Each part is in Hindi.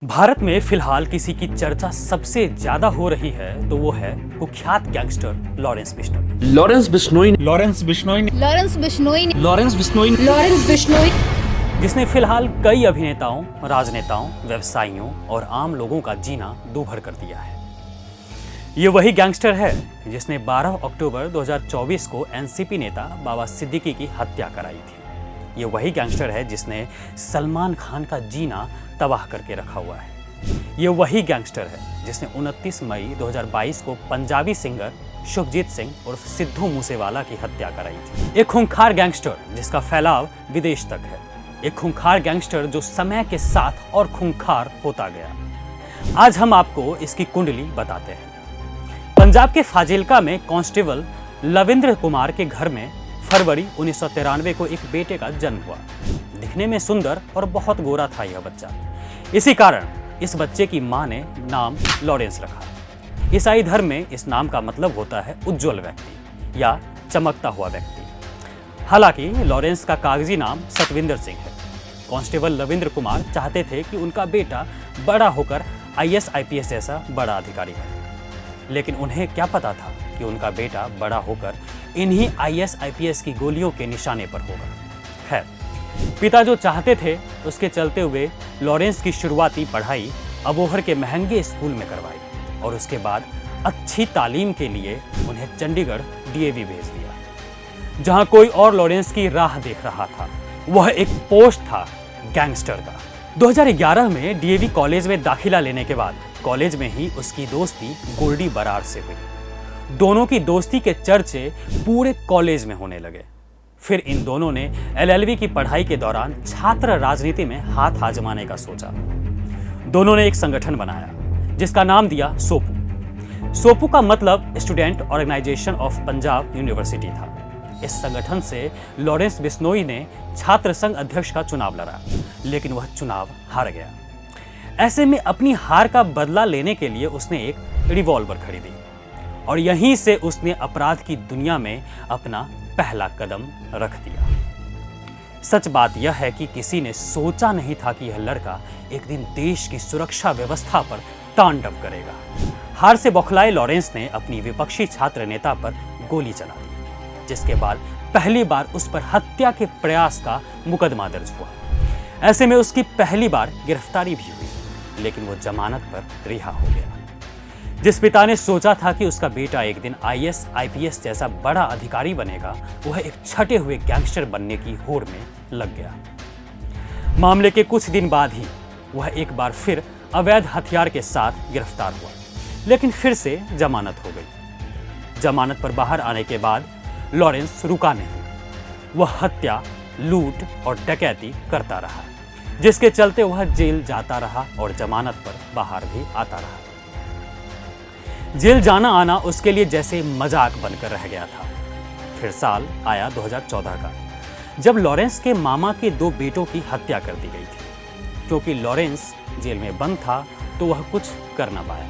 भारत में फिलहाल किसी की चर्चा सबसे ज्यादा हो रही है तो वो है कुख्यात gangster Lawrence Bishnoi. Lawrence Bishnoi Lawrence Bishnoi Lawrence Bishnoi Lawrence Bishnoi Lawrence Bishnoi जिसने फिलहाल कई अभिनेताओं, राजनेताओं, व्यवसायियों और आम लोगों का जीना दूभर कर दिया है। ये वही गैंगस्टर है जिसने 12 अक्टूबर 2024 को एनसीपी नेता बाबा सिद्दीकी की हत्या कराई थी। ये वही गैंगस्टर है जिसने सलमान खान का जीना तबाह करके रखा हुआ है। ये वही गैंगस्टर है जिसने 29 मई 2022 को पंजाबी सिंगर शुभजीत सिंह उर्फ सिद्धू मूसेवाला की हत्या कराई थी। एक खूंखार गैंगस्टर जिसका फैलाव विदेश तक है। एक खूंखार गैंगस्टर जो समय के साथ और खूंखार होता गया। आज हम आपको इसकी कुंडली बताते हैं। पंजाब के फाजिल्का में कांस्टेबल लविंद्र कुमार के घर में फरवरी 1993 को एक बेटे का जन्म हुआ। दिखने में सुंदर और बहुत गोरा था यह बच्चा। इसी कारण इस बच्चे की मां ने नाम लॉरेंस रखा। ईसाई धर्म में इस नाम का मतलब होता है उज्जवल व्यक्ति या चमकता हुआ व्यक्ति। हालांकि लॉरेंस का कागजी नाम सतविंदर सिंह है। कांस्टेबल लविंद्र कुमार चाहते थे कि उनका बेटा बड़ा होकर आईएएस आईपीएस जैसा बड़ा अधिकारी बने, लेकिन उन्हें क्या पता था कि उनका बेटा बड़ा होकर इन्हीं आईएएस आईपीएस की गोलियों के निशाने पर होगा। खैर, पिता जो चाहते थे उसके चलते हुए लॉरेंस की शुरुआती पढ़ाई अबोहर के महंगे स्कूल में करवाई और उसके बाद अच्छी तालीम के लिए उन्हें चंडीगढ़ डीएवी भेज दिया, जहां कोई और लॉरेंस की राह देख रहा था। वह एक पोस्ट था गैंगस्टर का। 2011 में डीएवी कॉलेज में दाखिला लेने के बाद कॉलेज में ही उसकी दोस्ती गोल्डी बरार से हुई। दोनों की दोस्ती के चर्चे पूरे कॉलेज में होने लगे। फिर इन दोनों ने एलएलबी की पढ़ाई के दौरान छात्र राजनीति में हाथ आजमाने का सोचा। दोनों ने एक संगठन बनाया जिसका नाम दिया सोपू। सोपू का मतलब student organisation of Panjab university था। इस संगठन से लॉरेंस बिश्नोई ने छात्र संघ अध्यक्ष का चुनाव लड़ा, लेकिन वह चुनाव हार गया। ऐसे में अपनी हार का बदला लेने के लिए उसने एक रिवॉल्वर खरीदी और यहीं से उसने अपराध की दुनिया में अपना पहला कदम रख दिया। सच बात यह है कि किसी ने सोचा नहीं था कि यह लड़का एक दिन देश की सुरक्षा व्यवस्था पर तांडव करेगा। हार से बौखलाए लॉरेंस ने अपनी विपक्षी छात्र नेता पर गोली चला दी, जिसके बाद पहली बार उस पर हत्या के प्रयास का मुकदमा दर्ज हुआ। ऐसे में उसकी पहली बार गिरफ्तारी भी हुई, लेकिन वो जमानत पर रिहा हो गया। जिस पिता ने सोचा था कि उसका बेटा एक दिन आईएएस आईपीएस जैसा बड़ा अधिकारी बनेगा, वह एक छटे हुए गैंगस्टर बनने की होड़ में लग गया। मामले के कुछ दिन बाद ही वह एक बार फिर अवैध हथियार के साथ गिरफ्तार हुआ, लेकिन फिर से जमानत हो गई। जमानत पर बाहर आने के बाद लॉरेंस रुका नहीं। वह हत्या, लूट और डकैती करता रहा, जिसके चलते वह जेल जाता रहा और जमानत पर बाहर भी आता रहा। जेल जाना आना उसके लिए जैसे मजाक बनकर रह गया था। फिर साल आया 2014 का, जब लॉरेंस के मामा के 2 बेटों की हत्या कर दी गई थी। क्योंकि लॉरेंस जेल में बंद था तो वह कुछ कर न पाया।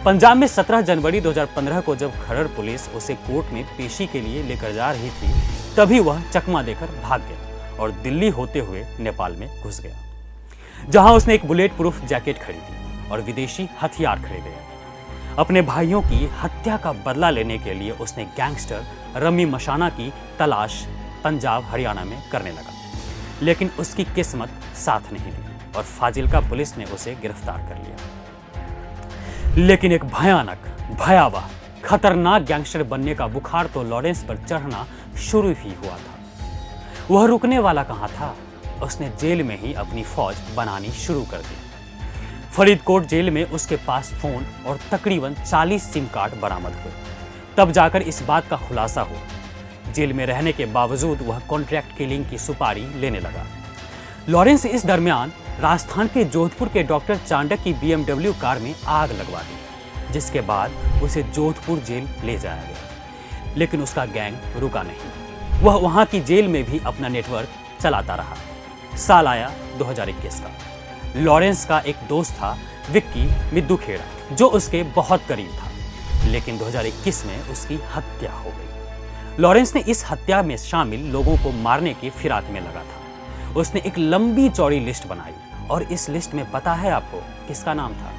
पंजाब में 17 जनवरी 2015 को जब खरड़ पुलिस उसे कोर्ट में पेशी के लिए लेकर जा रही थी, तभी वह चकमा देकर भाग गया और दिल्ली होते हुए नेपाल में घुस गया, जहां उसने एक बुलेट प्रूफ जैकेट खरीदी और विदेशी हथियार खरीदे। अपने भाइयों की हत्या का बदला लेने के लिए उसने गैंगस्टर रमी मशाना की तलाश पंजाब हरियाणा में करने लगा, लेकिन उसकी किस्मत साथ नहीं दी और फाजिल्का पुलिस ने उसे गिरफ्तार कर लिया। लेकिन एक भयानक, भयावह, खतरनाक गैंगस्टर बनने का बुखार तो लॉरेंस पर चढ़ना शुरू ही हुआ था। वह रुकने वाला कहां था। उसने जेल में ही अपनी फौज बनानी शुरू कर दी। फरीदकोट जेल में उसके पास फोन और तकरीबन 40 सिम कार्ड बरामद हुए। तब जाकर इस बात का खुलासा हुआ। जेल में रहने के बावजूद वह कॉन्ट्रैक्ट किलिंग की सुपारी लेने लगा। लॉरेंस इस दरमियान राजस्थान के जोधपुर के डॉक्टर चांडक की BMW कार में आग लगवा दी, जिसके बाद उसे जोधपुर जेल ले जाया गया। लेकिन उसका गैंग रुका नहीं। वह वहां की जेल में भी अपना नेटवर्क चलाता रहा। साल आया 2021 का। लॉरेंस का एक दोस्त था विक्की मिद्दू खेड़ा, जो उसके बहुत करीब था, लेकिन 2021 में उसकी हत्या हो गई। लॉरेंस ने इस हत्या में शामिल लोगों को मारने की फिराक में लगा था। उसने एक लंबी चौड़ी लिस्ट बनाई और इस लिस्ट में पता है आपको किसका नाम था?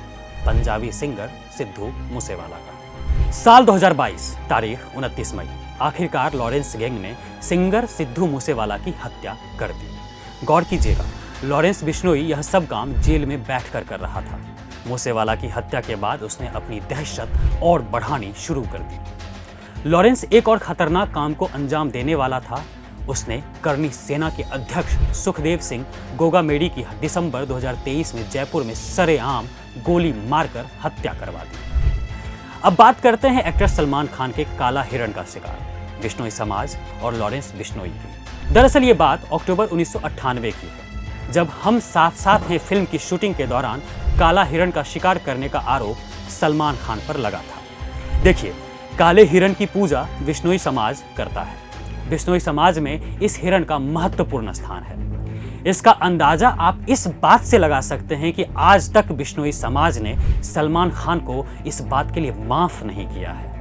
पंजाबी सिंगर सिद्धू मूसेवाला का। साल 2022, तारीख 29 मई, आखिरकार लॉरेंस गैंग ने सिंगर सिद्धू मूसेवाला की हत्या कर दी। गौर कीजिएगा, लॉरेंस बिश्नोई यह सब काम जेल में बैठकर कर रहा था। मूसेवाला की हत्या के बाद उसने अपनी दहशत और बढ़ानी शुरू कर दी। लॉरेंस एक और खतरनाक काम को अंजाम देने वाला था। उसने करनी सेना के अध्यक्ष सुखदेव सिंह गोगामेडी की दिसंबर 2023 में जयपुर में सरेआम गोली मारकर हत्या करवा दी। अब बात करते हैं एक्टर सलमान खान के काला हिरण का शिकार बिश्नोई समाज और लॉरेंस बिश्नोई की। दरअसल ये बात अक्टूबर 1998 की है, जब हम साथ साथ हैं फिल्म की शूटिंग के दौरान काला हिरण का शिकार करने का आरोप सलमान खान पर लगा था। देखिए, काले हिरण की पूजा बिश्नोई समाज करता है। बिश्नोई समाज में इस हिरण का महत्वपूर्ण स्थान है। इसका अंदाजा आप इस बात से लगा सकते हैं कि आज तक बिश्नोई समाज ने सलमान खान को इस बात के लिए माफ नहीं किया है।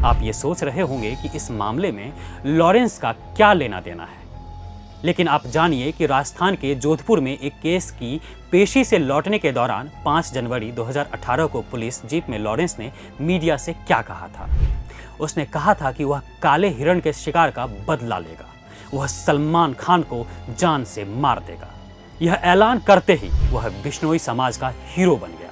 आप ये सोच रहे होंगे कि इस मामले में लॉरेंस का क्या लेना देना है, लेकिन आप जानिए कि राजस्थान के जोधपुर में एक केस की पेशी से लौटने के दौरान 5 जनवरी 2018 को पुलिस जीप में लॉरेंस ने मीडिया से क्या कहा था। उसने कहा था कि वह काले हिरण के शिकार का बदला लेगा, वह सलमान खान को जान से मार देगा। यह ऐलान करते ही वह बिश्नोई समाज का हीरो बन गया,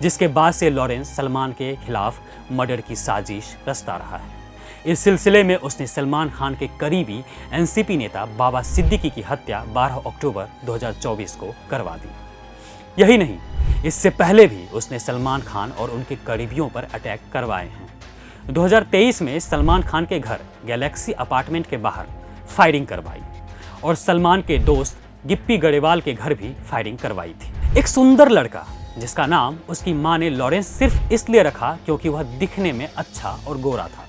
जिसके बाद से लॉरेंस सलमान के खिलाफ मर्डर की साजिश रचता रहा है। इस सिलसिले में उसने सलमान खान के करीबी एनसीपी नेता बाबा सिद्दीकी की हत्या 12 अक्टूबर 2024 को करवा दी। यही नहीं, इससे पहले भी उसने सलमान खान और उनके करीबियों पर अटैक करवाए हैं। 2023 में सलमान खान के घर गैलेक्सी अपार्टमेंट के बाहर फायरिंग करवाई और सलमान के दोस्त गिप्पी गरेवाल के घर भी फायरिंग करवाई थी। एक सुंदर लड़का जिसका नाम उसकी मां ने लॉरेंस सिर्फ इसलिए रखा क्योंकि वह दिखने में अच्छा और गोरा था।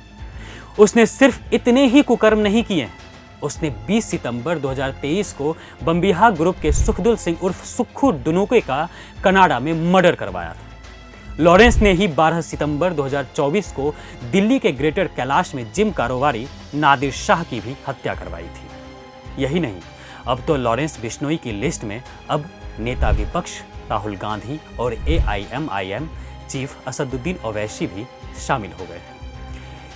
उसने सिर्फ इतने ही कुकर्म नहीं किए हैं, उसने 20 सितंबर 2023 को बम्बिहा ग्रुप के सुखदुल सिंह उर्फ सुक्खू दुनुके का कनाडा में मर्डर करवाया था। लॉरेंस ने ही 12 सितंबर 2024 को दिल्ली के ग्रेटर कैलाश में जिम कारोबारी नादिर शाह की भी हत्या करवाई थी। यही नहीं, अब तो लॉरेंस बिश्नोई की लिस्ट में अब नेता विपक्ष राहुल गांधी और AIMIM चीफ असदुद्दीन ओवैसी भी शामिल हो गए हैं।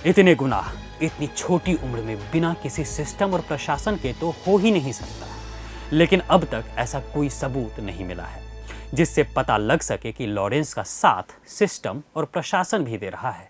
इतने गुनाह इतनी छोटी उम्र में बिना किसी सिस्टम और प्रशासन के तो हो ही नहीं सकता, लेकिन अब तक ऐसा कोई सबूत नहीं मिला है जिससे पता लग सके कि लॉरेंस का साथ सिस्टम और प्रशासन भी दे रहा है।